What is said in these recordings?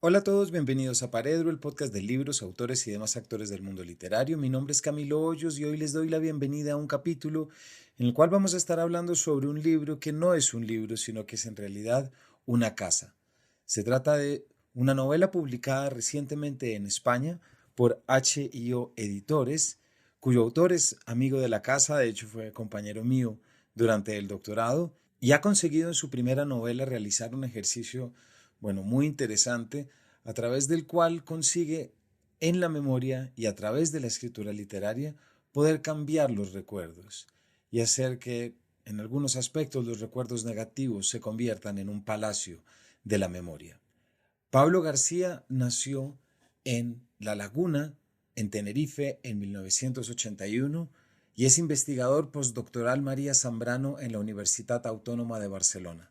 Hola a todos, bienvenidos a Paredro, el podcast de libros, autores y demás actores del mundo literario. Mi nombre es Camilo Hoyos y hoy les doy la bienvenida a un capítulo en el cual vamos a estar hablando sobre un libro que no es un libro, sino que es en realidad una casa. Se trata de una novela publicada recientemente en España por H.I.O. Editores, cuyo autor es amigo de la casa, de hecho fue compañero mío durante el doctorado y ha conseguido en su primera novela realizar un ejercicio muy interesante, a través del cual consigue en la memoria y a través de la escritura literaria poder cambiar los recuerdos y hacer que en algunos aspectos los recuerdos negativos se conviertan en un palacio de la memoria. Pablo García nació en La Laguna, en Tenerife, en 1981 y es investigador postdoctoral María Zambrano en la Universitat Autónoma de Barcelona.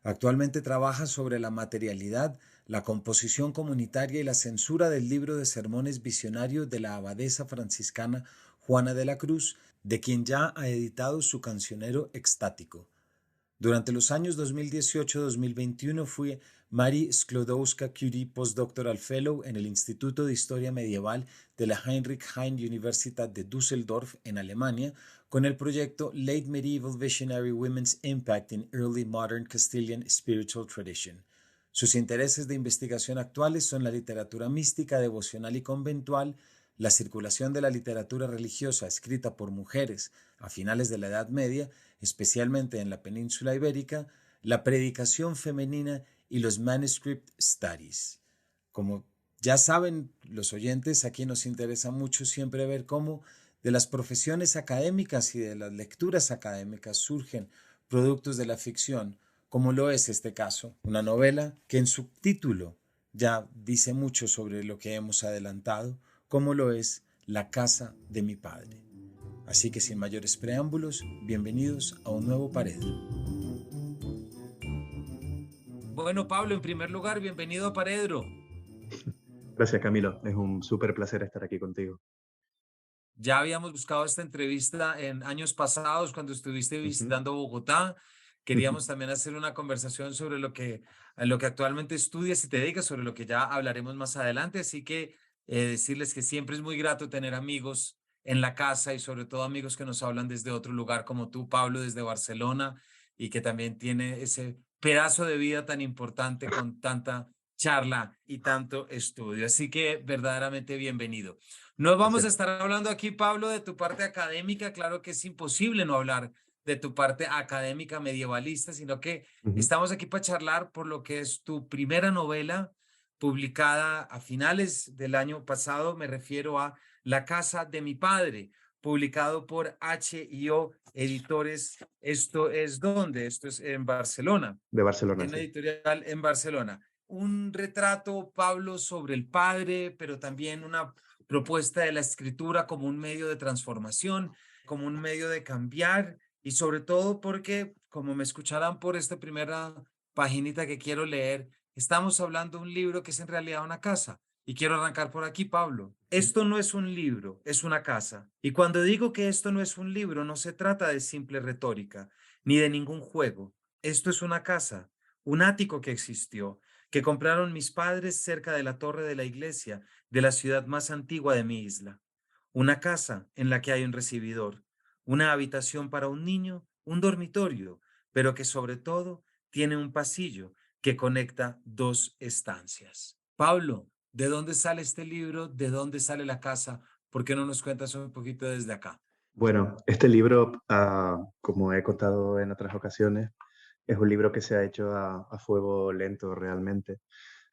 Actualmente trabaja sobre la materialidad, la composición comunitaria y la censura del libro de sermones visionario de la abadesa franciscana Juana de la Cruz, de quien ya ha editado su cancionero extático. Durante los años 2018-2021 fue Marie Sklodowska-Curie Postdoctoral Fellow en el Instituto de Historia Medieval de la Heinrich-Heine-Universität de Düsseldorf, en Alemania, con el proyecto Late Medieval Visionary Women's Impact in Early Modern Castilian Spiritual Tradition. Sus intereses de investigación actuales son la literatura mística, devocional y conventual, la circulación de la literatura religiosa escrita por mujeres a finales de la Edad Media, especialmente en la península ibérica, la predicación femenina y los manuscript studies. Como ya saben los oyentes, aquí nos interesa mucho siempre ver cómo de las profesiones académicas y de las lecturas académicas surgen productos de la ficción, como lo es este caso, una novela que en su título ya dice mucho sobre lo que hemos adelantado, como lo es La casa de mi padre. Así que sin mayores preámbulos, bienvenidos a un nuevo Paredro. Bueno, Pablo, en primer lugar, bienvenido a Paredro. Gracias, Camilo. Es un súper placer estar aquí contigo. Ya habíamos buscado esta entrevista en años pasados cuando estuviste Ujú. visitando Bogotá. Queríamos también hacer una conversación sobre lo que actualmente estudias y te dedicas, sobre lo que ya hablaremos más adelante. Así que decirles que siempre es muy grato tener amigos en la casa y sobre todo amigos que nos hablan desde otro lugar como tú, Pablo, desde Barcelona, y que también tiene ese pedazo de vida tan importante con tanta charla y tanto estudio. Así que verdaderamente bienvenido. No vamos a Gracias. estar hablando aquí, Pablo, de tu parte académica. Claro que es imposible no hablar de tu parte académica medievalista, sino que Ujú. estamos aquí para charlar por lo que es tu primera novela publicada a finales del año pasado. Me refiero a La casa de mi padre, publicado por H.I.O. Editores. ¿Esto es dónde? Esto es en Barcelona, De Barcelona, en una sí. editorial en Barcelona. Un retrato, Pablo, sobre el padre, pero también una propuesta de la escritura como un medio de transformación, como un medio de cambiar y sobre todo porque, como me escucharán por esta primera paginita que quiero leer, estamos hablando de un libro que es en realidad una casa. Y quiero arrancar por aquí, Pablo. Ujú. Esto no es un libro, es una casa. Y cuando digo que esto no es un libro, no se trata de simple retórica, ni de ningún juego. Esto es una casa, un ático que existió, que compraron mis padres cerca de la torre de la iglesia de la ciudad más antigua de mi isla. Una casa en la que hay un recibidor, una habitación para un niño, un dormitorio, pero que sobre todo tiene un pasillo que conecta dos estancias. Pablo, ¿de dónde sale este libro? ¿De dónde sale la casa? ¿Por qué no nos cuentas un poquito desde acá? Bueno, este libro, como he contado en otras ocasiones, es un libro que se ha hecho a fuego lento realmente.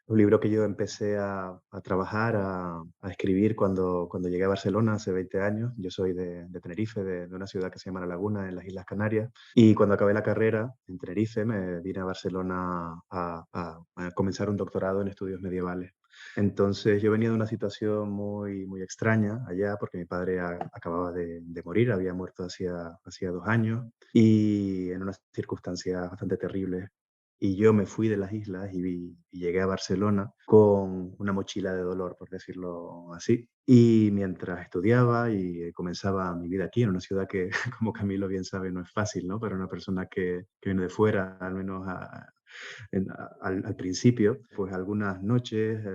Un libro que yo empecé a trabajar, a escribir cuando llegué a Barcelona hace 20 años. Yo soy de Tenerife, de una ciudad que se llama La Laguna, en las Islas Canarias. Y cuando acabé la carrera en Tenerife, me vine a Barcelona a comenzar un doctorado en estudios medievales. Entonces yo venía de una situación muy extraña allá, porque mi padre acababa de morir, había muerto hacía 2 años, y en unas circunstancias bastante terribles. Y yo me fui de las islas y llegué a Barcelona con una mochila de dolor, por decirlo así. Y mientras estudiaba y comenzaba mi vida aquí, en una ciudad que, como Camilo bien sabe, no es fácil, ¿no? Para una persona que viene de fuera, al menos al principio, pues algunas noches,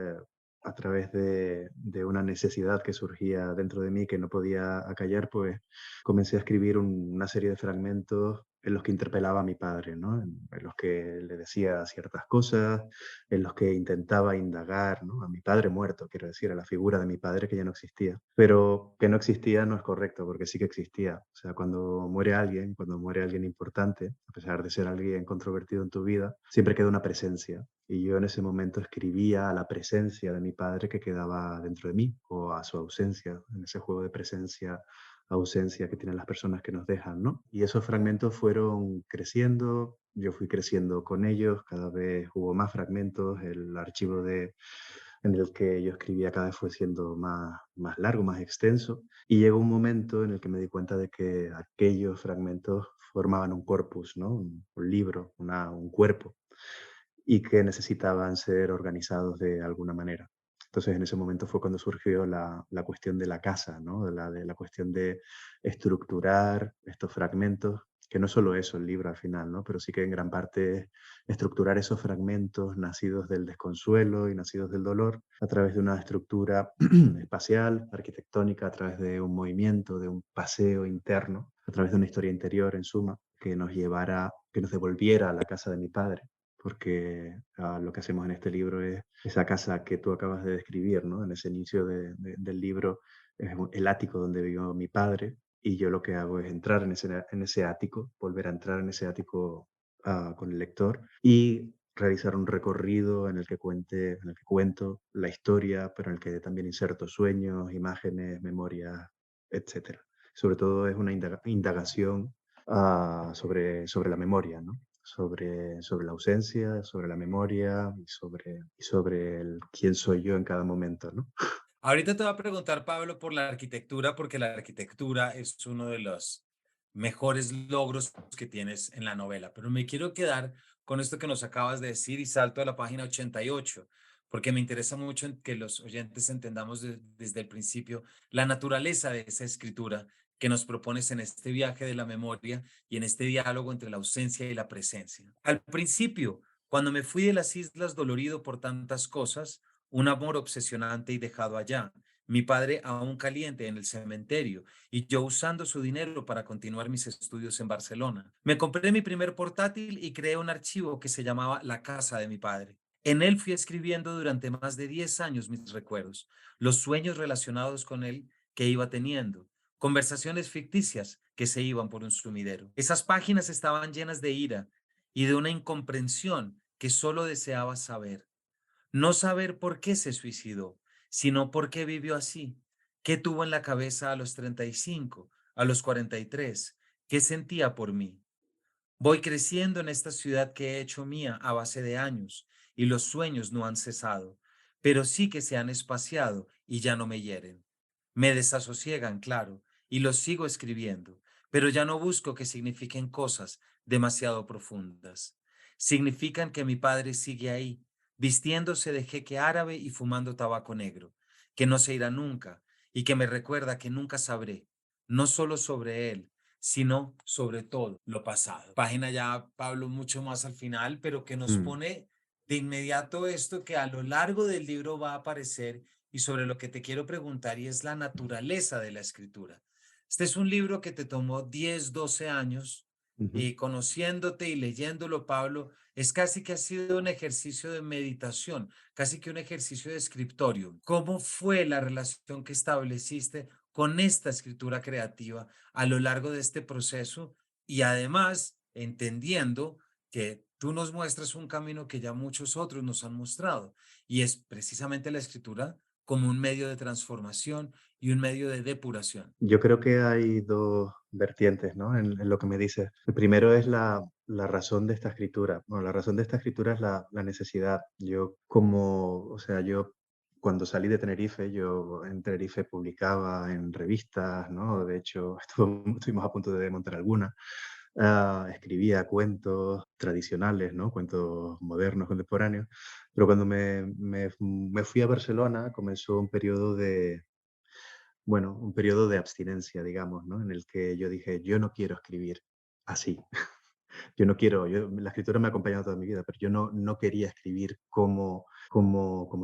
a través de una necesidad que surgía dentro de mí que no podía acallar, pues comencé a escribir una serie de fragmentos en los que interpelaba a mi padre, ¿no? En los que le decía ciertas cosas, en los que intentaba indagar, ¿no? A mi padre muerto, quiero decir, a la figura de mi padre que ya no existía. Pero que no existía no es correcto, porque sí que existía. O sea, cuando muere alguien importante, a pesar de ser alguien controvertido en tu vida, siempre queda una presencia. Y yo en ese momento escribía a la presencia de mi padre que quedaba dentro de mí, o a su ausencia, en ese juego de presencia ausencia que tienen las personas que nos dejan, ¿no? Y esos fragmentos fueron creciendo, yo fui creciendo con ellos, cada vez hubo más fragmentos, el archivo en el que yo escribía cada vez fue siendo más largo, más extenso, y llegó un momento en el que me di cuenta de que aquellos fragmentos formaban un corpus, ¿no? Un libro, un cuerpo, y que necesitaban ser organizados de alguna manera. Entonces, en ese momento fue cuando surgió la cuestión de la casa, ¿no? De la cuestión de estructurar estos fragmentos, que no solo eso el libro al final, ¿no? Pero sí que en gran parte es estructurar esos fragmentos nacidos del desconsuelo y nacidos del dolor a través de una estructura espacial, arquitectónica, a través de un movimiento, de un paseo interno, a través de una historia interior, en suma, que nos llevara, que nos devolviera a la casa de mi padre, porque lo que hacemos en este libro es esa casa que tú acabas de describir, ¿no? En ese inicio del libro es el ático donde vivió mi padre, y yo lo que hago es entrar en ese ático, volver a entrar en ese ático con el lector y realizar un recorrido en el que cuento la historia, pero en el que también inserto sueños, imágenes, memorias, etcétera. Sobre todo es una indagación sobre la memoria, ¿no? Sobre la ausencia, sobre la memoria y sobre el quién soy yo en cada momento, ¿no? Ahorita te voy a preguntar, Pablo, por la arquitectura, porque la arquitectura es uno de los mejores logros que tienes en la novela, pero me quiero quedar con esto que nos acabas de decir y salto a la página 88, porque me interesa mucho que los oyentes entendamos desde el principio la naturaleza de esa escritura que nos propones en este viaje de la memoria y en este diálogo entre la ausencia y la presencia. Al principio, cuando me fui de las islas dolorido por tantas cosas, un amor obsesionante y dejado allá, mi padre aún caliente en el cementerio y yo usando su dinero para continuar mis estudios en Barcelona. Me compré mi primer portátil y creé un archivo que se llamaba La casa de mi padre. En él fui escribiendo durante más de 10 años mis recuerdos, los sueños relacionados con él que iba teniendo, conversaciones ficticias que se iban por un sumidero. Esas páginas estaban llenas de ira y de una incomprensión que solo deseaba saber. No saber por qué se suicidó, sino por qué vivió así. ¿Qué tuvo en la cabeza a los 35, a los 43? ¿Qué sentía por mí? Voy creciendo en esta ciudad que he hecho mía a base de años y los sueños no han cesado, pero sí que se han espaciado y ya no me hieren. Me desasosiegan, claro, y los sigo escribiendo, pero ya no busco que signifiquen cosas demasiado profundas. Significan que mi padre sigue ahí, vistiéndose de jeque árabe y fumando tabaco negro, que no se irá nunca y que me recuerda que nunca sabré, no solo sobre él, sino sobre todo lo pasado. Página ya, Pablo, mucho más al final, pero que nos Mm, pone de inmediato esto que a lo largo del libro va a aparecer y sobre lo que te quiero preguntar y es la naturaleza de la escritura. Este es un libro que te tomó 10, 12 años ujú. y conociéndote y leyéndolo, Pablo, es casi que ha sido un ejercicio de meditación, casi que un ejercicio de escritorio. ¿Cómo fue la relación que estableciste con esta escritura creativa a lo largo de este proceso? Y además, entendiendo que tú nos muestras un camino que ya muchos otros nos han mostrado, y es precisamente la escritura como un medio de transformación y un medio de depuración. Yo creo que hay dos vertientes, ¿no? En lo que me dices. El primero es la razón de esta escritura. Bueno, la razón de esta escritura es la necesidad. Yo cuando salí de Tenerife, yo en Tenerife publicaba en revistas, ¿no? De hecho, estuvimos a punto de montar alguna. Escribía cuentos tradicionales, ¿no? Cuentos modernos, contemporáneos. Pero cuando me fui a Barcelona, comenzó un periodo de abstinencia, digamos, ¿no? En el que yo dije, yo no quiero escribir así. yo no quiero, la escritura me ha acompañado toda mi vida, pero yo no quería escribir como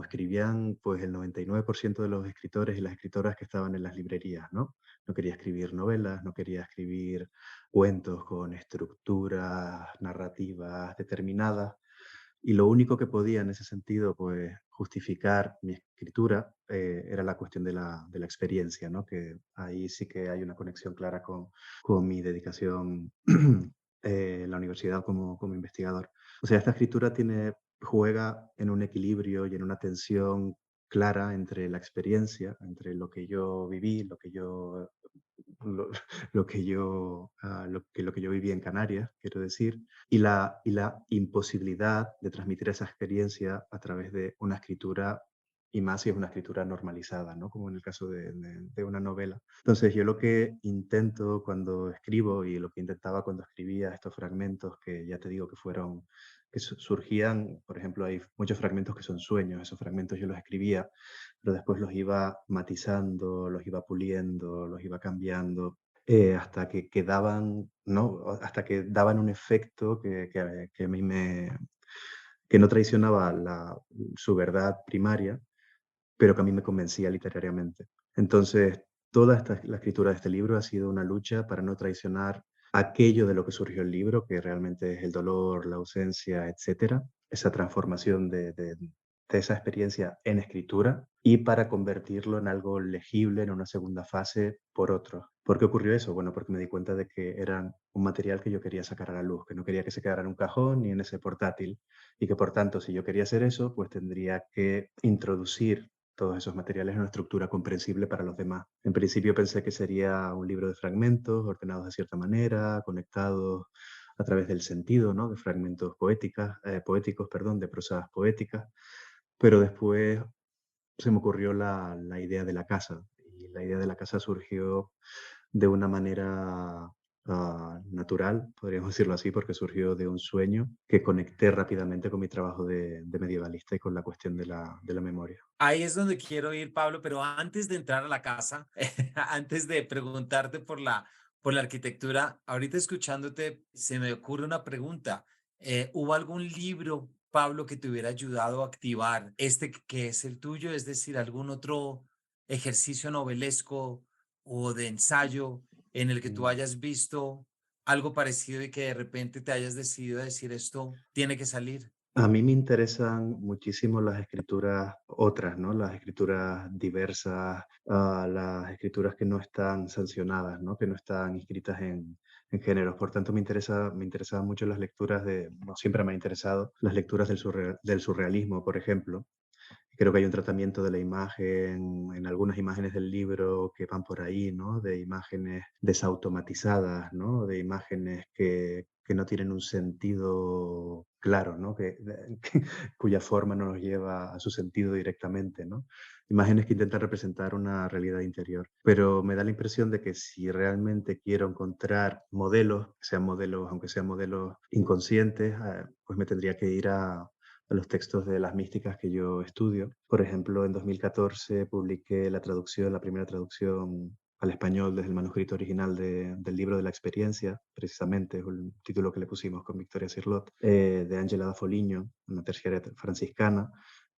escribían pues el 99% de los escritores y las escritoras que estaban en las librerías, ¿no? No quería escribir novelas, no quería escribir cuentos con estructuras narrativas determinadas. Y lo único que podía en ese sentido, pues, justificar mi escritura, era la cuestión de la experiencia, ¿no? Que ahí sí que hay una conexión clara con mi dedicación en la universidad como investigador. O sea, esta escritura juega en un equilibrio y en una tensión clara entre la experiencia, entre lo que yo viví, lo, lo que yo viví en Canarias, quiero decir, y la imposibilidad de transmitir esa experiencia a través de una escritura, y más si es una escritura normalizada, ¿no? Como en el caso de una novela. Entonces, yo lo que intento cuando escribo y lo que intentaba cuando escribía estos fragmentos, que ya te digo que fueron, surgían, por ejemplo, hay muchos fragmentos que son sueños, esos fragmentos yo los escribía, pero después los iba matizando, los iba puliendo, los iba cambiando, hasta que quedaban, ¿no? Hasta que daban un efecto que a mí que no traicionaba su verdad primaria, pero que a mí me convencía literariamente. Entonces, la escritura de este libro ha sido una lucha para no traicionar aquello de lo que surgió el libro, que realmente es el dolor, la ausencia, etcétera, esa transformación de esa experiencia en escritura, y para convertirlo en algo legible en una segunda fase por otros. ¿Por qué ocurrió eso? Bueno, porque me di cuenta de que eran un material que yo quería sacar a la luz, que no quería que se quedara en un cajón ni en ese portátil, y que por tanto, si yo quería hacer eso, pues tendría que introducir todos esos materiales en una estructura comprensible para los demás. En principio pensé que sería un libro de fragmentos ordenados de cierta manera, conectados a través del sentido, ¿no? De fragmentos poéticos, perdón, de prosas poéticas, pero después se me ocurrió la idea de la casa, y la idea de la casa surgió de una manera natural, podríamos decirlo así, porque surgió de un sueño que conecté rápidamente con mi trabajo de medievalista y con la cuestión de la memoria. Ahí es donde quiero ir, Pablo, pero antes de entrar a la casa, antes de preguntarte por la arquitectura, ahorita escuchándote, se me ocurre una pregunta. ¿Hubo algún libro, Pablo, que te hubiera ayudado a activar este que es el tuyo? Es decir, algún otro ejercicio novelesco o de ensayo en el que tú Mm. hayas visto algo parecido y que de repente te hayas decidido a decir esto tiene que salir. A mí me interesan muchísimo las escrituras otras, ¿no? Las escrituras diversas, las escrituras que no están sancionadas, ¿no? Que no están inscritas en géneros. Por tanto, me interesaban mucho las lecturas no, siempre me ha interesado las lecturas del surrealismo, por ejemplo. Creo que hay un tratamiento de la imagen en algunas imágenes del libro que van por ahí, ¿no? De imágenes desautomatizadas, ¿no? De imágenes que no tienen un sentido claro, ¿no? Cuya forma no nos lleva a su sentido directamente, ¿no? Imágenes que intentan representar una realidad interior. Pero me da la impresión de que si realmente quiero encontrar modelos, sean modelos, aunque sean modelos inconscientes, pues me tendría que ir a los textos de las místicas que yo estudio. Por ejemplo, en 2014 publiqué la primera traducción al español desde el manuscrito original del libro de la experiencia, precisamente, es un título que le pusimos con Victoria Cirlot, de Ángela da Foligno, una terciaria franciscana,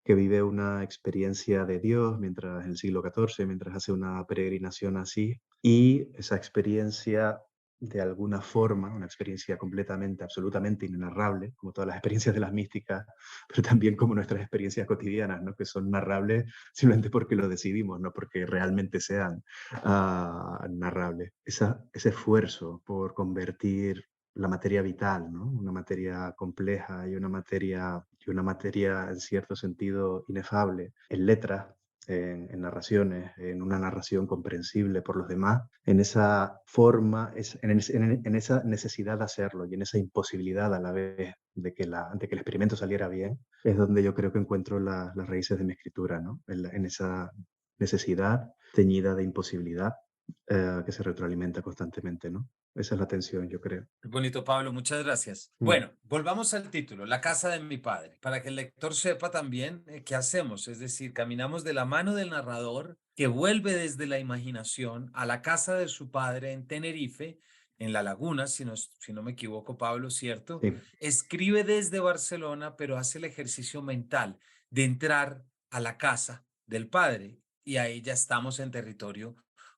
que vive una experiencia de Dios mientras en el siglo XIV, mientras hace una peregrinación así, y esa experiencia de alguna forma, una experiencia completamente, absolutamente inenarrable, como todas las experiencias de las místicas, pero también como nuestras experiencias cotidianas, ¿no? Que son narrables simplemente porque lo decidimos, no porque realmente sean narrables. Ese esfuerzo por convertir la materia vital, ¿no? Una materia compleja y una materia en cierto sentido inefable, en letras, en narraciones, en una narración comprensible por los demás, en esa forma, en esa necesidad de hacerlo y en esa imposibilidad a la vez de que el experimento saliera bien, es donde yo creo que encuentro las raíces de mi escritura, ¿no? En esa necesidad teñida de imposibilidad, que se retroalimenta constantemente, ¿no? Esa es la tensión, yo creo. Muy bonito, Pablo, muchas gracias. Mm. Bueno, volvamos al título, La casa de mi padre, para que el lector sepa también qué hacemos, es decir, caminamos de la mano del narrador que vuelve desde la imaginación a la casa de su padre en Tenerife, en La Laguna, si no me equivoco, Pablo, ¿cierto? Sí. Escribe desde Barcelona, pero hace el ejercicio mental de entrar a la casa del padre. Y ahí ya estamos en territorio,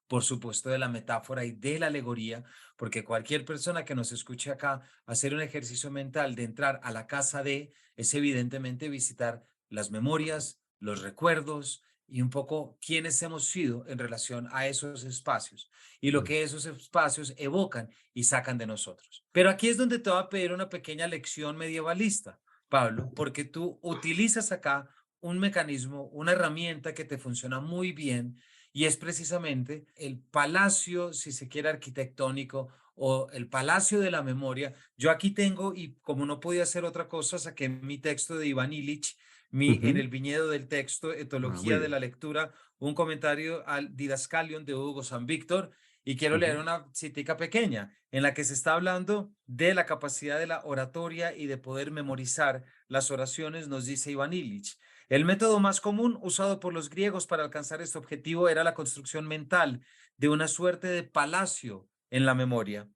por supuesto, de la metáfora y de la alegoría, porque cualquier persona que nos escuche acá hacer un ejercicio mental de entrar a la casa de, es evidentemente visitar las memorias, los recuerdos y un poco quiénes hemos sido en relación a esos espacios y lo Mm. que esos espacios evocan y sacan de nosotros. Pero aquí es donde te voy a pedir una pequeña lección medievalista, Pablo, porque tú utilizas acá un mecanismo, una herramienta que te funciona muy bien y es precisamente el palacio, si se quiere, arquitectónico o el palacio de la memoria. Yo aquí tengo, y como no podía hacer otra cosa, saqué mi texto de Iván Illich, en Ujú. el viñedo del texto, Ah, muy Etología de bien. la lectura, un comentario al Didascalion de Hugo San Víctor, y quiero leer Ujú. una citica pequeña en la que se está hablando de la capacidad de la oratoria y de poder memorizar las oraciones, nos dice Iván Illich. El método más común usado por los griegos para alcanzar este objetivo era la construcción mental de una suerte de palacio en la memoria.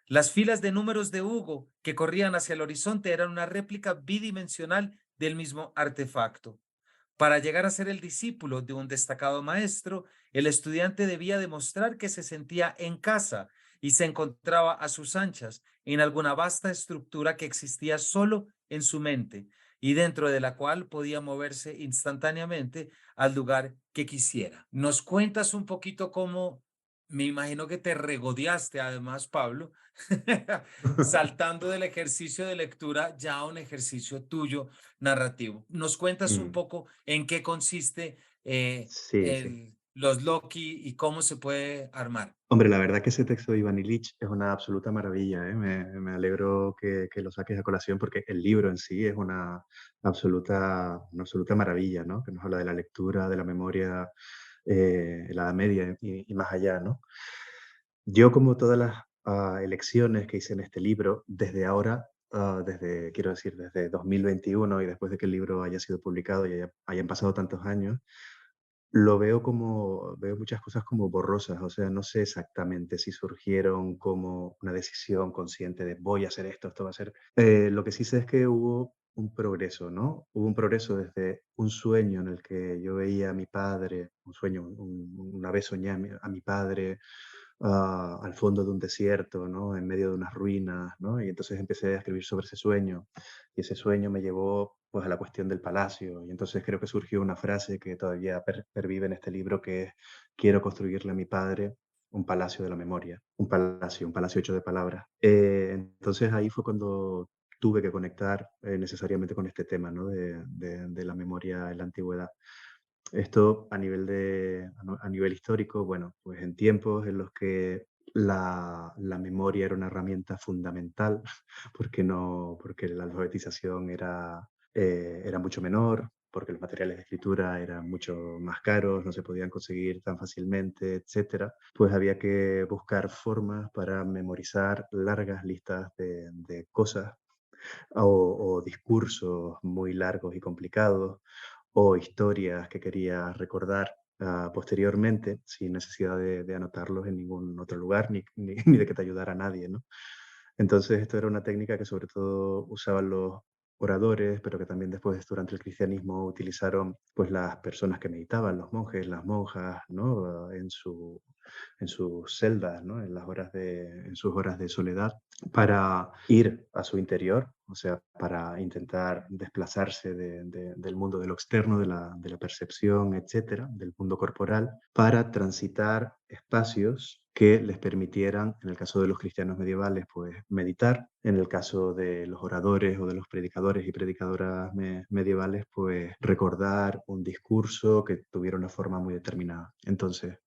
Las filas de números de Hugo que corrían hacia el horizonte eran una réplica bidimensional del mismo artefacto. Para llegar a ser el discípulo de un destacado maestro, el estudiante debía demostrar que se sentía en casa y se encontraba a sus anchas en alguna vasta estructura que existía solo en su mente y dentro de la cual podía moverse instantáneamente al lugar que quisiera. ¿Nos cuentas un poquito cómo, me imagino que te regodeaste además, Pablo, saltando del ejercicio de lectura ya a un ejercicio tuyo narrativo? ¿Nos cuentas un Mm. poco en qué consiste Sí, sí. los Loki y cómo se puede armar? Hombre, la verdad que ese texto de Iván Ilich es una absoluta maravilla, ¿eh? Me alegro que lo saques a colación porque el libro en sí es una absoluta maravilla, ¿no? Que nos habla de la lectura, de la memoria, la Edad Media y más allá, ¿no? Yo, como todas las elecciones que hice en este libro, desde ahora, quiero decir, desde 2021 y después de que el libro haya sido publicado y hayan pasado tantos años, veo muchas cosas como borrosas, o sea, no sé exactamente si surgieron como una decisión consciente de voy a hacer esto, esto va a ser. Lo que sí sé es que hubo un progreso, ¿no? Hubo un progreso desde un sueño en el que yo veía a mi padre, un sueño, una vez soñé a mi padre al fondo de un desierto, ¿no? En medio de unas ruinas, ¿no? Y entonces empecé a escribir sobre ese sueño y ese sueño me llevó pues a la cuestión del palacio y entonces creo que surgió una frase que todavía pervive en este libro que es quiero construirle a mi padre un palacio de la memoria, un palacio hecho de palabras. Entonces ahí fue cuando tuve que conectar necesariamente con este tema, ¿no? De la memoria en la antigüedad. Esto a nivel histórico, bueno, pues en tiempos en los que la memoria era una herramienta fundamental, porque la alfabetización era mucho menor, porque los materiales de escritura eran mucho más caros, no se podían conseguir tan fácilmente, etcétera, pues había que buscar formas para memorizar largas listas de cosas o discursos muy largos y complicados o historias que querías recordar posteriormente sin necesidad de anotarlos en ningún otro lugar ni de que te ayudara nadie, ¿no? Entonces, esto era una técnica que sobre todo usaban los oradores, pero que también después durante el cristianismo utilizaron pues las personas que meditaban, los monjes, las monjas, ¿no? En sus celdas, ¿no? En sus horas de soledad, para ir a su interior, o sea, para intentar desplazarse del mundo de lo externo, de la percepción, etcétera, del mundo corporal, para transitar espacios que les permitieran, en el caso de los cristianos medievales, pues meditar, en el caso de los oradores o de los predicadores y predicadoras medievales, pues recordar un discurso que tuviera una forma muy determinada. Entonces,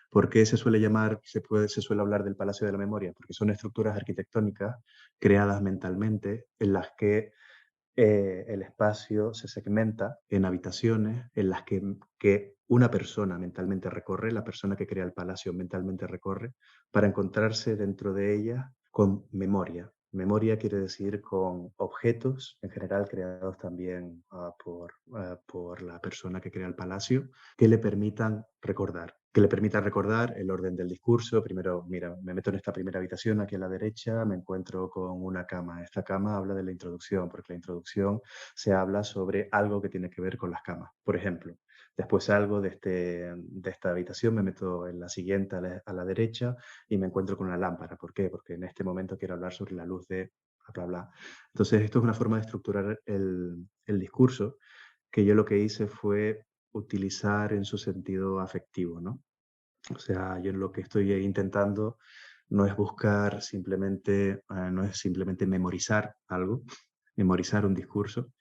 ¿por qué se suele hablar del Palacio de la Memoria? Porque son estructuras arquitectónicas creadas mentalmente en las que el espacio se segmenta en habitaciones en las que una persona mentalmente recorre, la persona que crea el palacio mentalmente recorre, para encontrarse dentro de ella con memoria. Memoria quiere decir con objetos, en general creados también por la persona que crea el palacio, que le permitan recordar. que le permitan recordar el orden del discurso. Primero, mira, me meto en esta primera habitación aquí a la derecha, me encuentro con una cama. Esta cama habla de la introducción, porque la introducción se habla sobre algo que tiene que ver con las camas. Por ejemplo, después salgo de esta habitación, me meto en la siguiente a la derecha y me encuentro con una lámpara. ¿Por qué? Porque en este momento quiero hablar sobre la luz de bla, bla, bla. Entonces, esto es una forma de estructurar el discurso que yo lo que hice fue utilizar en su sentido afectivo, ¿no? O sea, yo lo que estoy intentando no es buscar simplemente, no es simplemente memorizar algo, memorizar un discurso,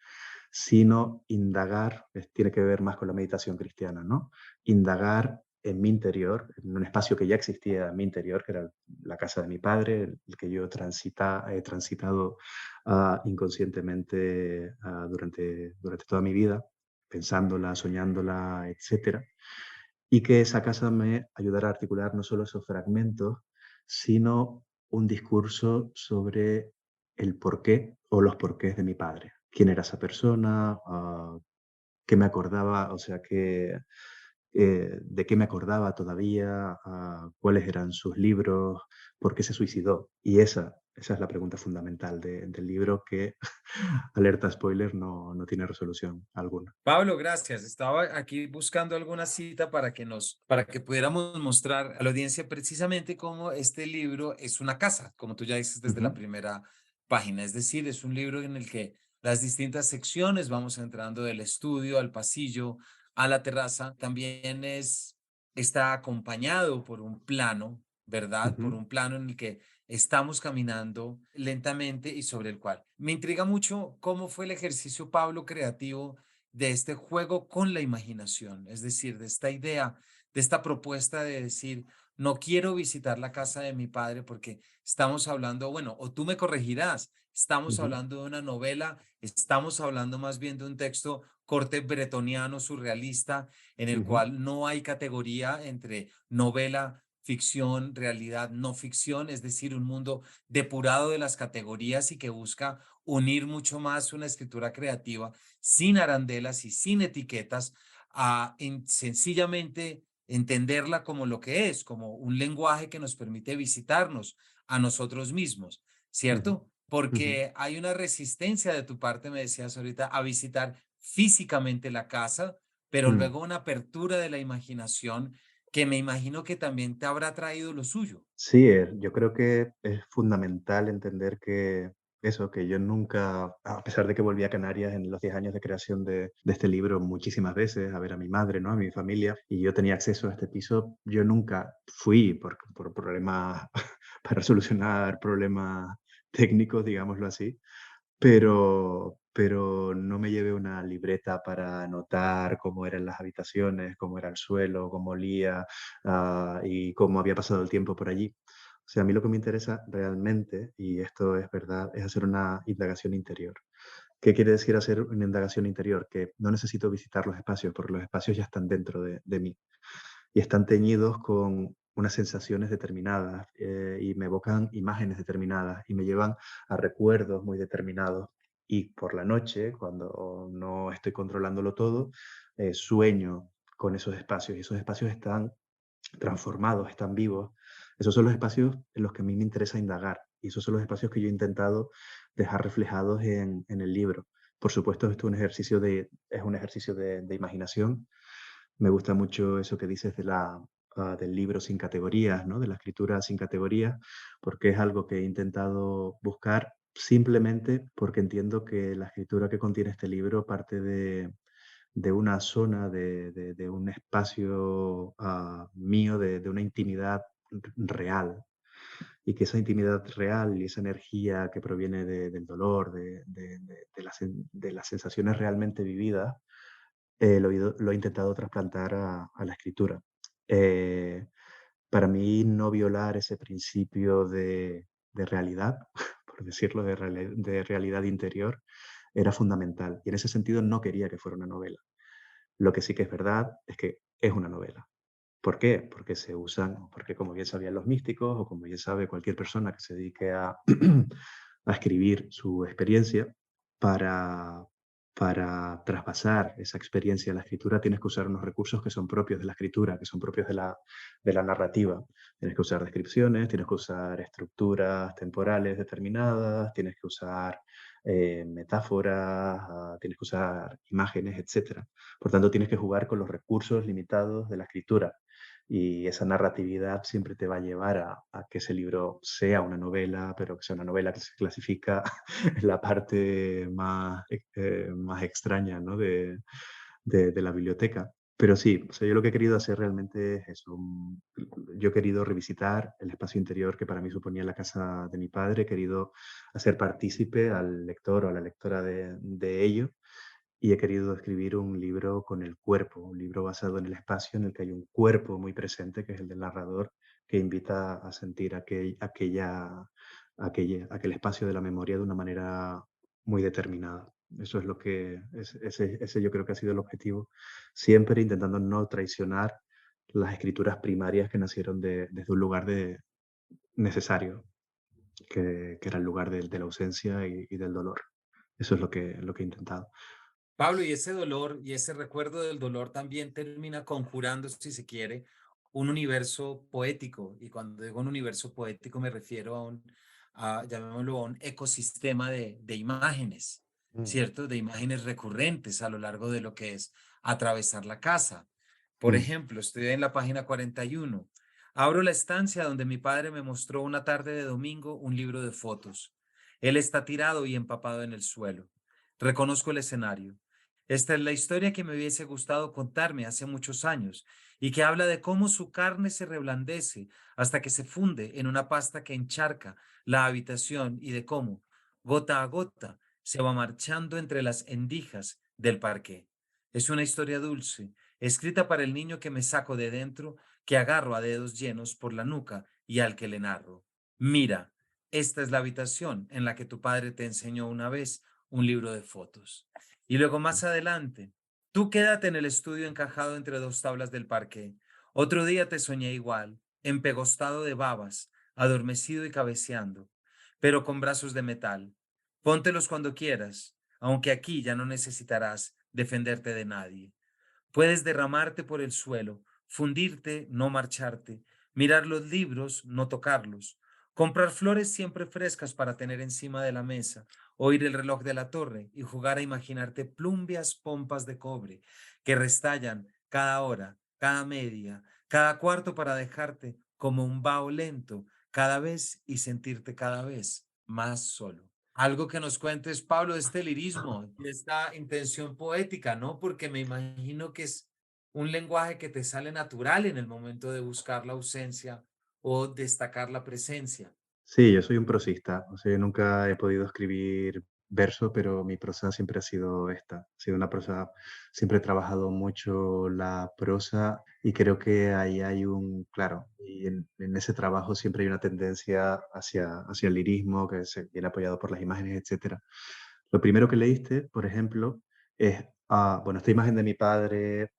sino indagar, tiene que ver más con la meditación cristiana, ¿no? Indagar en mi interior, en un espacio que ya existía en mi interior, que era la casa de mi padre, el que yo he transitado inconscientemente durante toda mi vida, pensándola, soñándola, etcétera, y que esa casa me ayudara a articular no solo esos fragmentos, sino un discurso sobre el porqué o los porqués de mi padre. ¿Quién era esa persona? ¿Qué me acordaba? O sea, de qué me acordaba todavía, cuáles eran sus libros, por qué se suicidó. Y esa es la pregunta fundamental del libro que, alerta spoiler, no tiene resolución alguna. Pablo, gracias. Estaba aquí buscando alguna cita para que pudiéramos mostrar a la audiencia precisamente cómo este libro es una casa, como tú ya dices desde la Ujú, primera página. Es decir, es un libro en el que las distintas secciones vamos entrando del estudio al pasillo, a la terraza. También está acompañado por un plano, ¿verdad? Por ujú, un plano en el que estamos caminando lentamente y sobre el cual me intriga mucho cómo fue el ejercicio, Pablo, creativo de este juego con la imaginación, es decir, de esta idea, de esta propuesta de decir, no quiero visitar la casa de mi padre porque estamos hablando, bueno, o tú me corregirás, estamos ujú, hablando de una novela, estamos hablando más bien de un texto corte bretoniano, surrealista, en el ujú, cual no hay categoría entre novela, ficción, realidad, no ficción, es decir, un mundo depurado de las categorías y que busca unir mucho más una escritura creativa sin arandelas y sin etiquetas, sencillamente entenderla como lo que es, como un lenguaje que nos permite visitarnos a nosotros mismos, ujú, ¿cierto? ujú. Porque hay una resistencia de tu parte, me decías ahorita, a visitar físicamente la casa, pero Mm. luego una apertura de la imaginación que me imagino que también te habrá traído lo suyo. Sí, yo creo que es fundamental entender que eso, que yo nunca, a pesar de que volví a Canarias en los 10 años de creación de este libro muchísimas veces, a ver a mi madre, ¿no? A mi familia, y yo tenía acceso a este piso, yo nunca fui por problemas, para solucionar problemas técnicos, digámoslo así, pero no me llevé una libreta para anotar cómo eran las habitaciones, cómo era el suelo, cómo olía, y cómo había pasado el tiempo por allí. O sea, a mí lo que me interesa realmente, y esto es verdad, es hacer una indagación interior. ¿Qué quiere decir hacer una indagación interior? Que no necesito visitar los espacios, porque los espacios ya están dentro de mí y están teñidos con unas sensaciones determinadas, y me evocan imágenes determinadas y me llevan a recuerdos muy determinados. Y por la noche, cuando no estoy controlándolo todo, sueño con esos espacios y esos espacios están transformados, están vivos. Esos son los espacios en los que a mí me interesa indagar y esos son los espacios que yo he intentado dejar reflejados en el libro. Por supuesto, esto es un ejercicio de imaginación. Me gusta mucho eso que dices del libro sin categorías, ¿no? De la escritura sin categorías, porque es algo que he intentado buscar simplemente porque entiendo que la escritura que contiene este libro parte de una zona, de un espacio mío, de una intimidad real, y que esa intimidad real y esa energía que proviene del dolor, de las sensaciones realmente vividas, lo he intentado trasplantar a la escritura. Eh, para mí, no violar ese principio de realidad, por decirlo, de realidad interior, era fundamental. Y en ese sentido no quería que fuera una novela. Lo que sí que es verdad es que es una novela. ¿Por qué? Porque como bien sabían los místicos, o como bien sabe cualquier persona que se dedique a, a escribir su experiencia, para para traspasar esa experiencia de la escritura tienes que usar unos recursos que son propios de la escritura, que son propios de la narrativa. Tienes que usar descripciones, tienes que usar estructuras temporales determinadas, tienes que usar metáforas, tienes que usar imágenes, etcétera. Por tanto, tienes que jugar con los recursos limitados de la escritura. Y esa narratividad siempre te va a llevar a que ese libro sea una novela, pero que sea una novela que se clasifica en la parte más extraña, ¿no? De la biblioteca. Pero sí, o sea, yo lo que he querido hacer realmente es eso. Yo he querido revisitar el espacio interior que para mí suponía la casa de mi padre, he querido hacer partícipe al lector o a la lectora de ello y he querido escribir un libro con el cuerpo, un libro basado en el espacio en el que hay un cuerpo muy presente, que es el del narrador, que invita a sentir aquel espacio de la memoria de una manera muy determinada. Eso es lo que, ese yo creo que ha sido el objetivo, siempre intentando no traicionar las escrituras primarias que nacieron desde un lugar necesario, que era el lugar de la ausencia y del dolor. Eso es lo que he intentado. Pablo, y ese dolor y ese recuerdo del dolor también termina conjurando, si se quiere, un universo poético. Y cuando digo un universo poético me refiero llamémoslo, a un ecosistema de imágenes, Mm, ¿cierto? De imágenes recurrentes a lo largo de lo que es atravesar la casa. Por mm, ejemplo, estoy en la página 41. Abro la estancia donde mi padre me mostró una tarde de domingo un libro de fotos. Él está tirado y empapado en el suelo. Reconozco el escenario. Esta es la historia que me hubiese gustado contarme hace muchos años y que habla de cómo su carne se reblandece hasta que se funde en una pasta que encharca la habitación y de cómo, gota a gota, se va marchando entre las endijas del parqué. Es una historia dulce, escrita para el niño que me saco de dentro, que agarro a dedos llenos por la nuca y al que le narro. Mira, esta es la habitación en la que tu padre te enseñó una vez un libro de fotos. Y luego más adelante, tú quédate en el estudio encajado entre dos tablas del parque. Otro día te soñé igual, empegostado de babas, adormecido y cabeceando, pero con brazos de metal. Póntelos cuando quieras, aunque aquí ya no necesitarás defenderte de nadie. Puedes derramarte por el suelo, fundirte, no marcharte, mirar los libros, no tocarlos, comprar flores siempre frescas para tener encima de la mesa, oír el reloj de la torre y jugar a imaginarte plumbias pompas de cobre que restallan cada hora, cada media, cada cuarto para dejarte como un vaho lento cada vez y sentirte cada vez más solo. Algo que nos cuentes, Pablo, de este lirismo, de esta intención poética, ¿no? Porque me imagino que es un lenguaje que te sale natural en el momento de buscar la ausencia o destacar la presencia. sí, yo soy un prosista, o sea, yo nunca he podido escribir verso, pero mi prosa siempre ha sido esta, ha sido una prosa, siempre he trabajado mucho la prosa y creo que ahí hay claro, y en ese trabajo siempre hay una tendencia hacia el lirismo que se viene apoyado por las imágenes, etcétera. Lo primero que leíste, por ejemplo, es, bueno, esta imagen de mi padre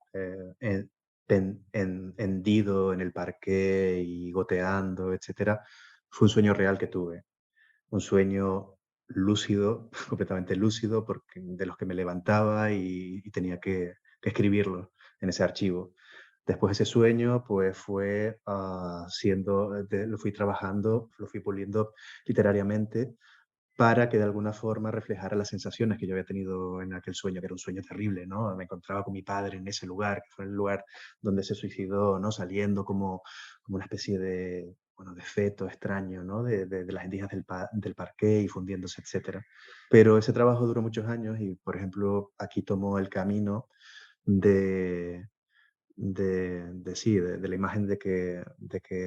hendido en el parqué y goteando, etcétera, fue un sueño real que tuve, un sueño lúcido, completamente lúcido, porque, de los que me levantaba y tenía que escribirlo en ese archivo. Después ese sueño, pues fue lo fui trabajando, lo fui puliendo literariamente para que de alguna forma reflejara las sensaciones que yo había tenido en aquel sueño, que era un sueño terrible, ¿no? Me encontraba con mi padre en ese lugar, que fue el lugar donde se suicidó, ¿no? Saliendo como una especie de, bueno, de feto extraño, ¿no? De las endijas del parqué y fundiéndose, etcétera. Pero ese trabajo duró muchos años y, por ejemplo, aquí tomó el camino de, de la imagen de que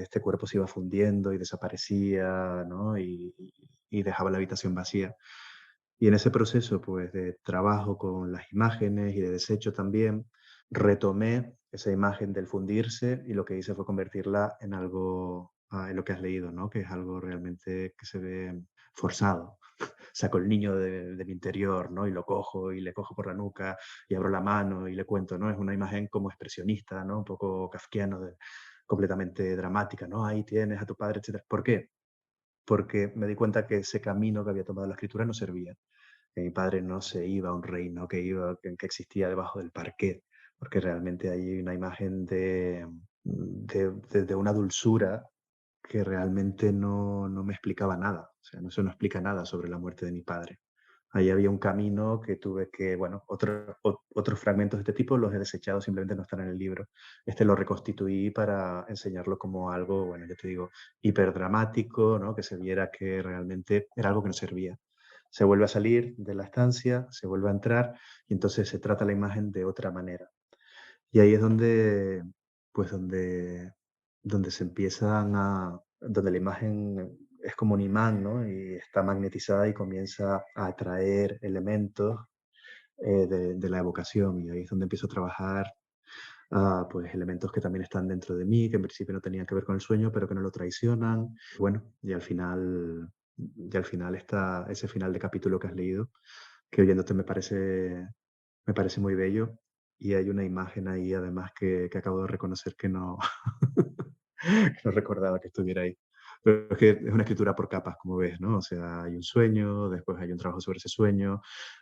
este cuerpo se iba fundiendo y desaparecía, ¿no? Y dejaba la habitación vacía. Y en ese proceso, pues, de trabajo con las imágenes y de desecho también, retomé esa imagen del fundirse y lo que hice fue convertirla en algo, en lo que has leído, ¿no? Que es algo realmente que se ve forzado. Saco el niño de mi interior, ¿no? Y lo cojo y le cojo por la nuca y abro la mano y le cuento, ¿no? Es una imagen como expresionista, ¿no? Un poco kafkiano, completamente dramática, ¿no? Ahí tienes a tu padre, etcétera. ¿Por qué? Porque me di cuenta que ese camino que había tomado la escritura no servía. que mi padre no se iba a un reino que existía debajo del parquet, porque realmente hay una imagen de una dulzura que realmente no me explicaba nada. O sea, eso no explica nada sobre la muerte de mi padre. Ahí había un camino que tuve que, bueno, otros fragmentos de este tipo los he desechado, simplemente no están en el libro. Este lo reconstituí para enseñarlo como algo, bueno, ya te digo, hiperdramático, ¿no? Que se viera que realmente era algo que no servía. Se vuelve a salir de la estancia, se vuelve a entrar y entonces se trata la imagen de otra manera. Y ahí es donde, pues donde se empiezan donde la imagen es como un imán, ¿no? Y está magnetizada y comienza a atraer elementos de la evocación. Y ahí es donde empiezo a trabajar, pues elementos que también están dentro de mí, que en principio no tenían que ver con el sueño, pero que no lo traicionan. Bueno, y al final está ese final de capítulo que has leído, que oyéndote me parece muy bello y hay una imagen ahí además que acabo de reconocer que no, que no recordaba que estuviera ahí. Pero es que es una escritura por capas, como ves, ¿no? O sea, hay un sueño, después hay un trabajo sobre ese sueño,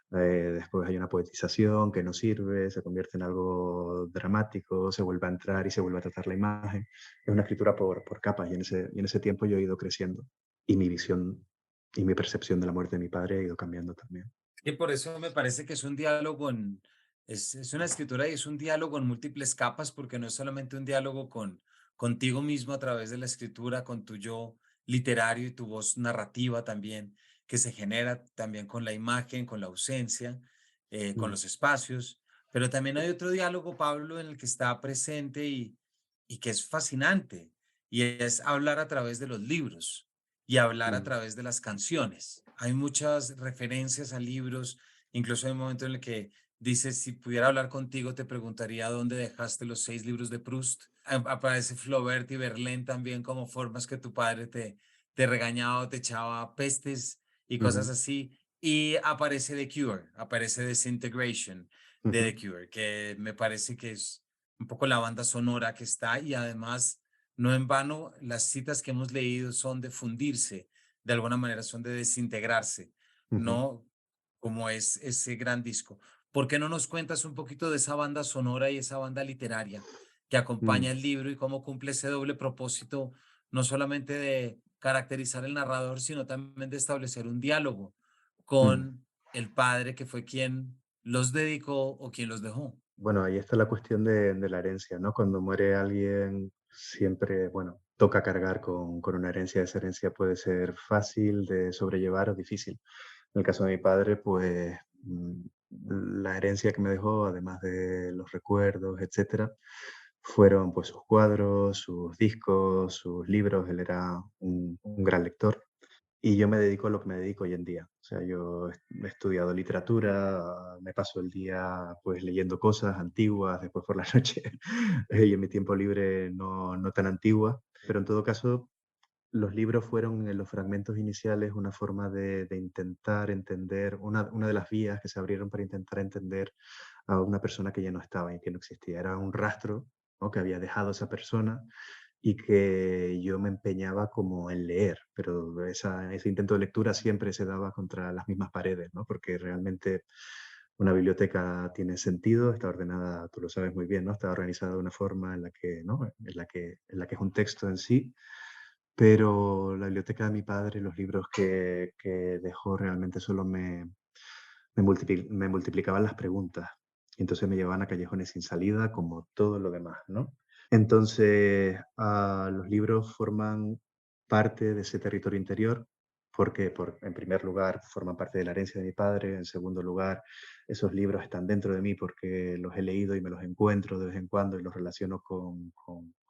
después hay una poetización que no sirve, se convierte en algo dramático, se vuelve a entrar y se vuelve a tratar la imagen. Es una escritura por capas y en ese tiempo yo he ido creciendo y mi visión y mi percepción de la muerte de mi padre ha ido cambiando también. Y por eso me parece que es un diálogo es una escritura y es un diálogo en múltiples capas, porque no es solamente un diálogo contigo mismo a través de la escritura, con tu yo literario y tu voz narrativa también, que se genera también con la imagen, con la ausencia, con Mm, los espacios, pero también hay otro diálogo, Pablo, en el que está presente y que es fascinante, y es hablar a través de los libros y hablar a mm, través de las canciones. Hay muchas referencias a libros, incluso hay un momento en el que dices, si pudiera hablar contigo, te preguntaría dónde dejaste los 6 libros de Proust. Aparece Flaubert y Verlaine también como formas que tu padre te regañaba o te echaba pestes y cosas ujú, así. Y aparece The Cure, aparece Disintegration de ujú, The Cure, que me parece que es un poco la banda sonora que está y además no en vano, las citas que hemos leído son de fundirse, de alguna manera son de desintegrarse, ujú, ¿no? Como es ese gran disco. ¿Por qué no nos cuentas un poquito de esa banda sonora y esa banda literaria que mm, acompaña el libro y cómo cumple ese doble propósito, no solamente de caracterizar el narrador, sino también de establecer un diálogo mm. con el padre que fue quien los dedicó o quien los dejó? Bueno, ahí está la cuestión de la herencia, ¿no? Cuando muere alguien, siempre, bueno, toca cargar con una herencia. Esa herencia puede ser fácil de sobrellevar o difícil. En el caso de mi padre, pues la herencia que me dejó, además de los recuerdos, etcétera, fueron pues sus cuadros, sus discos, sus libros. Él era un gran lector. Y yo me dedico a lo que me dedico hoy en día. O sea, yo he estudiado literatura, me paso el día pues leyendo cosas antiguas, después por la noche, y en mi tiempo libre no tan antiguas. Pero en todo caso, los libros fueron en los fragmentos iniciales una forma de intentar entender, una de las vías que se abrieron para intentar entender a una persona que ya no estaba y que no existía. Era un rastro, ¿no? Que había dejado esa persona y que yo me empeñaba como en leer, pero ese intento de lectura siempre se daba contra las mismas paredes, ¿no? Porque realmente una biblioteca tiene sentido, está ordenada, tú lo sabes muy bien, ¿no? Está organizada de una forma en la que, ¿no? En la que es un texto en sí, pero la biblioteca de mi padre, los libros que dejó realmente solo me multiplicaban las preguntas. Y entonces me llevaban a callejones sin salida, como todo lo demás, ¿no? Entonces, los libros forman parte de ese territorio interior, porque en primer lugar forman parte de la herencia de mi padre, en segundo lugar esos libros están dentro de mí porque los he leído y me los encuentro de vez en cuando y los relaciono con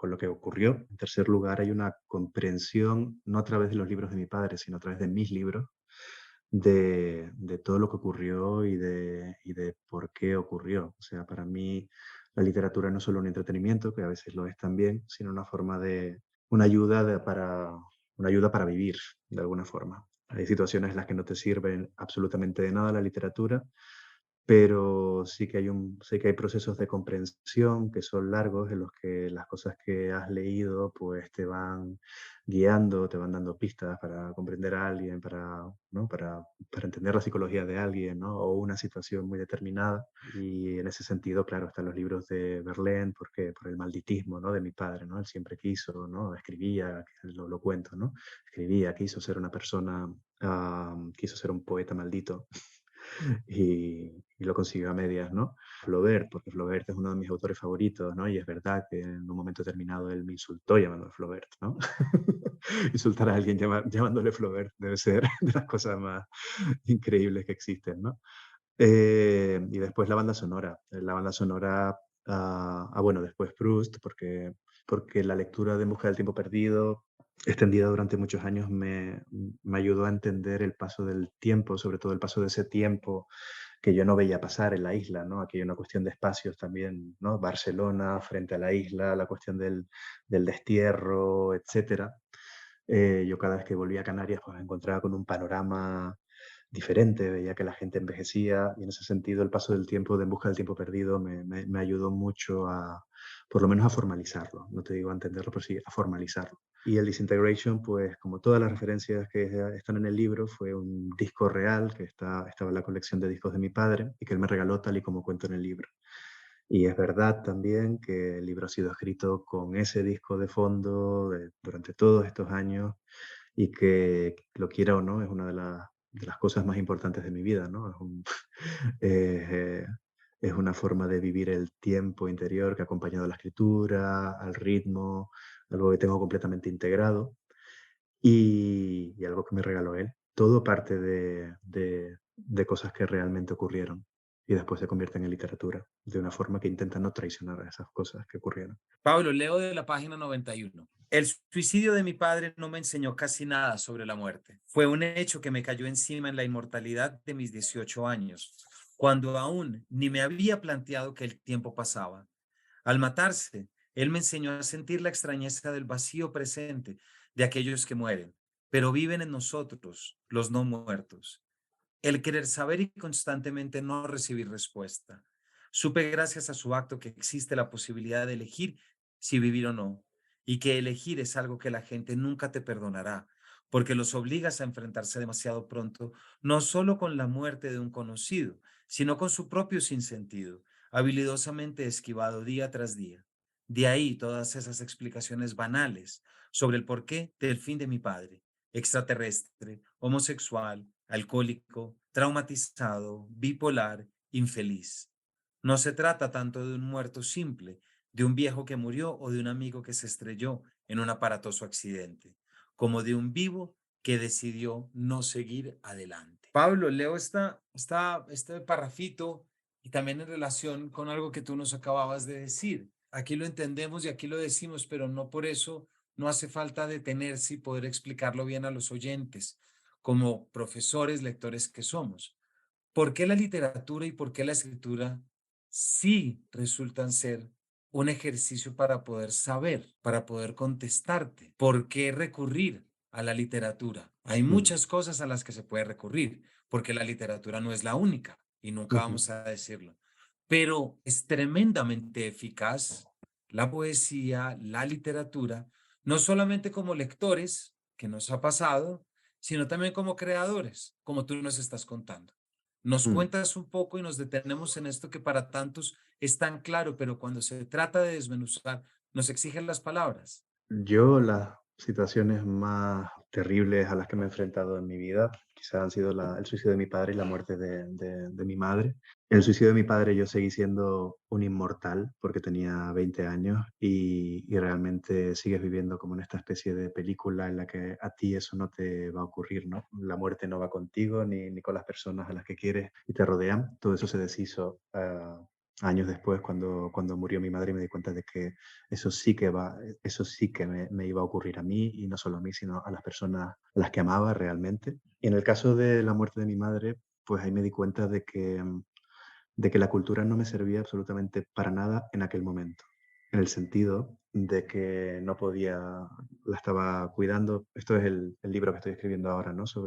lo que ocurrió. En tercer lugar, hay una comprensión, no a través de los libros de mi padre, sino a través de mis libros, de todo lo que ocurrió y de por qué ocurrió. O sea, para mí la literatura no es solo un entretenimiento, que a veces lo es también, sino una ayuda una ayuda para vivir, de alguna forma. Hay situaciones en las que no te sirven absolutamente de nada la literatura, pero sí que hay procesos de comprensión que son largos, en los que las cosas que has leído, pues, te van guiando, te van dando pistas para comprender a alguien, ¿no? Para entender la psicología de alguien, ¿no? O una situación muy determinada. Y en ese sentido, claro, están los libros de Verlaine, porque por el malditismo, ¿no? De mi padre, ¿no? Él siempre quiso, ¿no? Escribía, lo cuento, ¿no? Escribía, quiso ser una persona, quiso ser un poeta maldito. Y lo consiguió a medias, ¿no? Flaubert, porque Flaubert es uno de mis autores favoritos, ¿no? Y es verdad que en un momento determinado él me insultó llamándome Flaubert, ¿no? Insultar a alguien llamándole Flaubert debe ser de las cosas más increíbles que existen, ¿no? Y después la banda sonora. La banda sonora, bueno, después Proust, porque la lectura de En busca del tiempo perdido, extendida durante muchos años, me ayudó a entender el paso del tiempo, sobre todo el paso de ese tiempo que yo no veía pasar en la isla, ¿no? Aquí hay una cuestión de espacios también, ¿no? Barcelona frente a la isla, la cuestión del destierro, etcétera. Yo cada vez que volvía a Canarias, pues me encontraba con un panorama diferente, veía que la gente envejecía y en ese sentido el paso del tiempo de En busca del tiempo perdido me ayudó mucho por lo menos a formalizarlo. No te digo a entenderlo, pero sí a formalizarlo. Y el Disintegration, pues como todas las referencias que están en el libro, fue un disco real que estaba en la colección de discos de mi padre y que él me regaló tal y como cuento en el libro. Y es verdad también que el libro ha sido escrito con ese disco de fondo durante todos estos años y que, lo quiera o no, es una de las cosas más importantes de mi vida, ¿no? Eh, es una forma de vivir el tiempo interior que ha acompañado a la escritura, al ritmo, algo que tengo completamente integrado y algo que me regaló él. Todo parte de cosas que realmente ocurrieron y después se convierten en literatura, de una forma que intenta no traicionar a esas cosas que ocurrieron. Pablo, leo de la página 91. El suicidio de mi padre no me enseñó casi nada sobre la muerte. Fue un hecho que me cayó encima en la inmortalidad de mis 18 años, cuando aún ni me había planteado que el tiempo pasaba. Al matarse, él me enseñó a sentir la extrañeza del vacío presente de aquellos que mueren, pero viven en nosotros, los no muertos. El querer saber y constantemente no recibir respuesta. Supe gracias a su acto que existe la posibilidad de elegir si vivir o no, y que elegir es algo que la gente nunca te perdonará, porque los obligas a enfrentarse demasiado pronto, no solo con la muerte de un conocido, sino con su propio sinsentido, habilidosamente esquivado día tras día. De ahí todas esas explicaciones banales sobre el porqué del fin de mi padre, extraterrestre, homosexual, alcohólico, traumatizado, bipolar, infeliz. No se trata tanto de un muerto simple, de un viejo que murió o de un amigo que se estrelló en un aparatoso accidente, como de un vivo que decidió no seguir adelante. Pablo, leo este parrafito y también en relación con algo que tú nos acababas de decir. Aquí lo entendemos y aquí lo decimos, pero no por eso no hace falta detenerse y poder explicarlo bien a los oyentes, como profesores, lectores que somos. ¿Por qué la literatura y por qué la escritura sí resultan ser un ejercicio para poder saber, para poder contestarte? ¿Por qué recurrir a la literatura? Hay Mm. muchas cosas a las que se puede recurrir, porque la literatura no es la única y nunca Ujú. vamos a decirlo. Pero es tremendamente eficaz la poesía, la literatura, no solamente como lectores, que nos ha pasado, sino también como creadores, como tú nos estás contando. Nos Mm. cuentas un poco y nos detenemos en esto que para tantos es tan claro, pero cuando se trata de desmenuzar, nos exigen las palabras. Yo las situaciones más terribles a las que me he enfrentado en mi vida, quizás han sido el suicidio de mi padre y la muerte de mi madre. En el suicidio de mi padre yo seguí siendo un inmortal porque tenía 20 años y realmente sigues viviendo como en esta especie de película en la que a ti eso no te va a ocurrir, ¿no? La muerte no va contigo ni con las personas a las que quieres y te rodean. Todo eso se deshizo años después cuando murió mi madre y me di cuenta de que eso sí que me iba a ocurrir a mí y no solo a mí, sino a las personas a las que amaba realmente. Y en el caso de la muerte de mi madre, pues ahí me di cuenta de que la cultura no me servía absolutamente para nada en aquel momento. en el sentido de que no podía, la estaba cuidando. Esto es el libro que estoy escribiendo ahora, ¿no? Se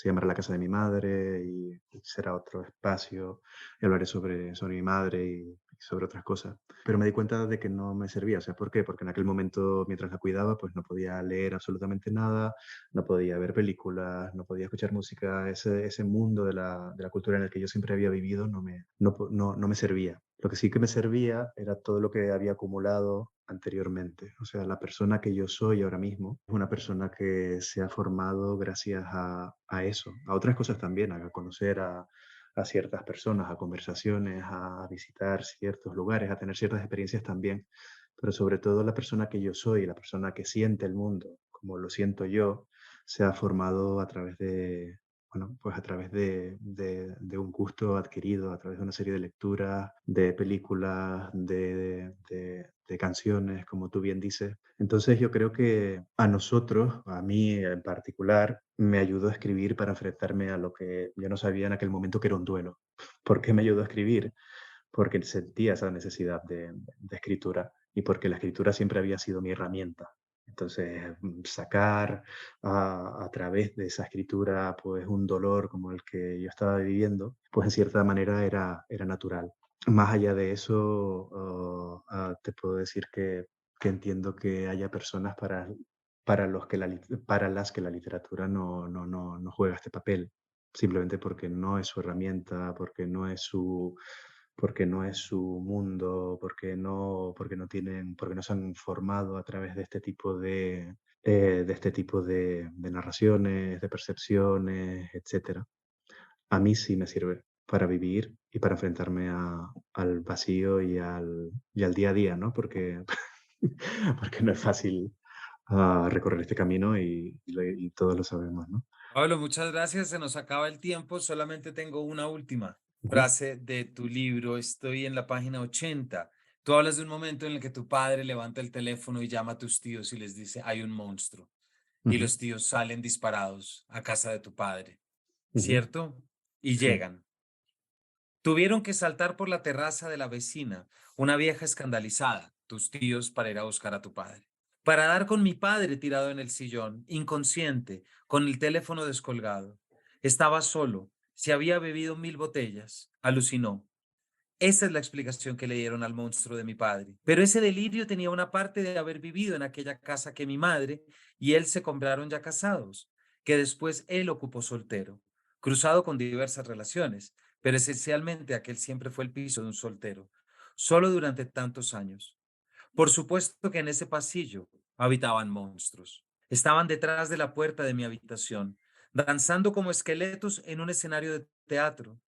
llamará La casa de mi madre y será otro espacio. Y hablaré sobre mi madre y sobre otras cosas. Pero me di cuenta de que no me servía. O sea, ¿por qué? Porque en aquel momento, mientras la cuidaba, pues no podía leer absolutamente nada, no podía ver películas, no podía escuchar música. Ese mundo de la cultura en el que yo siempre había vivido no me servía. Lo que sí que me servía era todo lo que había acumulado anteriormente. O sea, la persona que yo soy ahora mismo es una persona que se ha formado gracias a eso, a otras cosas también, a conocer a ciertas personas, a conversaciones, a visitar ciertos lugares, a tener ciertas experiencias también. Pero sobre todo la persona que yo soy, la persona que siente el mundo como lo siento yo, se ha formado a través de, bueno, pues a través de un gusto adquirido, a través de una serie de lecturas, de películas, de canciones, como tú bien dices. Entonces yo creo que a nosotros, a mí en particular, me ayudó a escribir para enfrentarme a lo que yo no sabía en aquel momento que era un duelo. ¿Por qué me ayudó a escribir? Porque sentía esa necesidad de escritura y porque la escritura siempre había sido mi herramienta. Entonces, sacar a través de esa escritura, pues, un dolor como el que yo estaba viviendo, pues, en cierta manera era natural. Más allá de eso, te puedo decir que entiendo que haya personas para las que la literatura no juega este papel, simplemente porque no es su herramienta, porque no es su mundo, porque no se han formado a través de este tipo de narraciones, de percepciones, etcétera. A mí sí me sirve para vivir y para enfrentarme al vacío y al día a día, ¿no? Porque, porque no es fácil recorrer este camino y todos lo sabemos, ¿no? Pablo, muchas gracias. Se nos acaba el tiempo. Solamente tengo una última Ujú, frase de tu libro. Estoy en la página 80. Tú hablas de un momento en el que tu padre levanta el teléfono y llama a tus tíos y les dice, hay un monstruo. Y ujú, los tíos salen disparados a casa de tu padre, ujú. ¿cierto? Y Sí. llegan. Tuvieron que saltar por la terraza de la vecina, una vieja escandalizada, tus tíos, para ir a buscar a tu padre. Para dar con mi padre tirado en el sillón, inconsciente, con el teléfono descolgado. Estaba solo, se había bebido 1000 botellas, alucinó. Esa es la explicación que le dieron al monstruo de mi padre. Pero ese delirio tenía una parte de haber vivido en aquella casa que mi madre y él se compraron ya casados, que después él ocupó soltero, cruzado con diversas relaciones, pero esencialmente aquel siempre fue el piso de un soltero, solo durante tantos años. Por supuesto que en ese pasillo habitaban monstruos. Estaban detrás de la puerta de mi habitación, danzando como esqueletos en un escenario de teatro.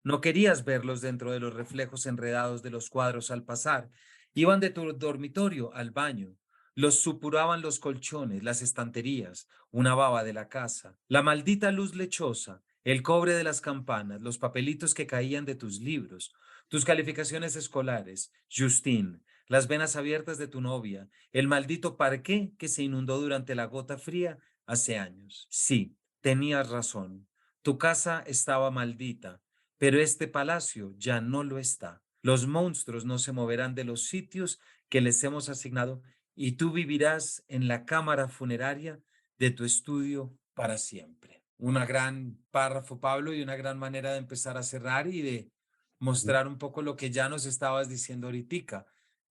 No querías verlos dentro de los reflejos enredados de los cuadros al pasar. Iban de tu dormitorio al baño. Los supuraban los colchones, las estanterías, una baba de la casa, la maldita luz lechosa, el cobre de las campanas, los papelitos que caían de tus libros, tus calificaciones escolares, Justine, las venas abiertas de tu novia, el maldito parqué que se inundó durante la gota fría hace años. Sí, tenías razón. Tu casa estaba maldita, pero este palacio ya no lo está. Los monstruos no se moverán de los sitios que les hemos asignado y tú vivirás en la cámara funeraria de tu estudio para siempre. Una gran párrafo, Pablo, y una gran manera de empezar a cerrar y de Ujú, mostrar un poco lo que ya nos estabas diciendo ahorita.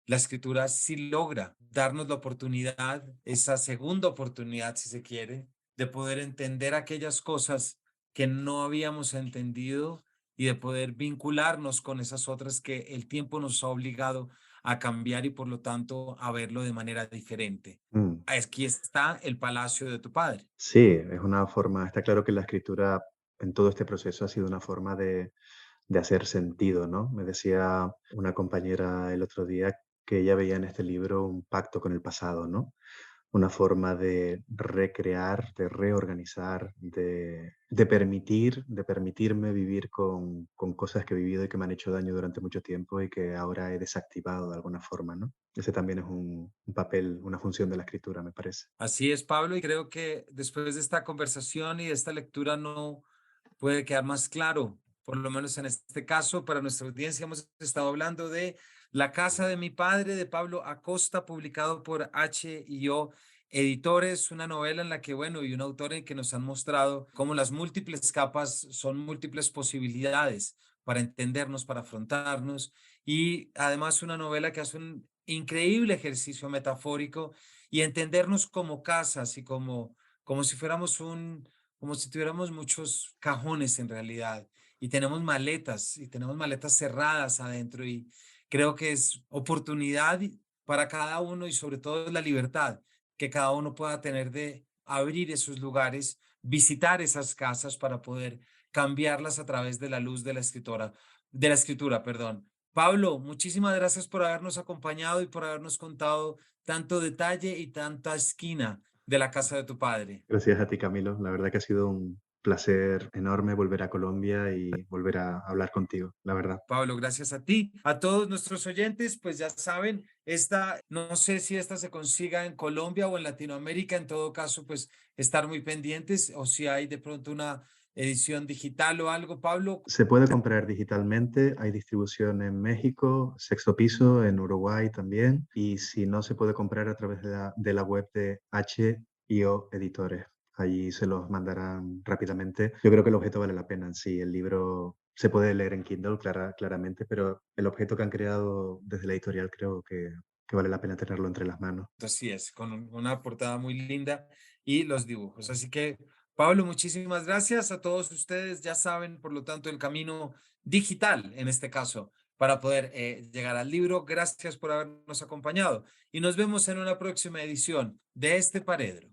La escritura sí logra darnos la oportunidad, esa segunda oportunidad, si se quiere, de poder entender aquellas cosas que no habíamos entendido y de poder vincularnos con esas otras que el tiempo nos ha obligado a cambiar y por lo tanto a verlo de manera diferente. mm. Aquí está el palacio de tu padre. Sí, es una forma, está claro que la escritura en todo este proceso ha sido una forma de hacer sentido, ¿no? Me decía una compañera el otro día que ella veía en este libro un pacto con el pasado, ¿no? Una forma de recrear, de reorganizar, de permitirme vivir con cosas que he vivido y que me han hecho daño durante mucho tiempo y que ahora he desactivado de alguna forma, ¿no? Ese también es un papel, una función de la escritura, me parece. Así es, Pablo, y creo que después de esta conversación y de esta lectura no puede quedar más claro, por lo menos en este caso, para nuestra audiencia hemos estado hablando de La casa de mi padre, de Pablo Acosta, publicado por H&O Editores, una novela en la que, bueno, y un autor en que nos han mostrado cómo las múltiples capas son múltiples posibilidades para entendernos, para afrontarnos, y además una novela que hace un increíble ejercicio metafórico y entendernos como casas y como si fuéramos como si tuviéramos muchos cajones en realidad, y tenemos maletas cerradas adentro, y creo que es oportunidad para cada uno y sobre todo la libertad que cada uno pueda tener de abrir esos lugares, visitar esas casas para poder cambiarlas a través de la luz de la escritura, perdón. Pablo, muchísimas gracias por habernos acompañado y por habernos contado tanto detalle y tanta esquina de la casa de tu padre. Gracias a ti, Camilo. La verdad que ha sido un placer enorme volver a Colombia y volver a hablar contigo, la verdad. Pablo, gracias a ti. A todos nuestros oyentes, pues ya saben, no sé si esta se consiga en Colombia o en Latinoamérica, en todo caso, pues estar muy pendientes, o si hay de pronto una edición digital o algo, Pablo. Se puede comprar digitalmente, hay distribución en México, Sexto Piso, en Uruguay también, y si no, se puede comprar a través de la web de H&O Editores. Allí se los mandarán rápidamente. Yo creo que el objeto vale la pena. Sí, el libro se puede leer en Kindle, claramente, pero el objeto que han creado desde la editorial creo que vale la pena tenerlo entre las manos. Así es, con una portada muy linda y los dibujos. Así que, Pablo, muchísimas gracias a todos ustedes. Ya saben, por lo tanto, el camino digital, en este caso, para poder llegar al libro. Gracias por habernos acompañado y nos vemos en una próxima edición de este Paredro.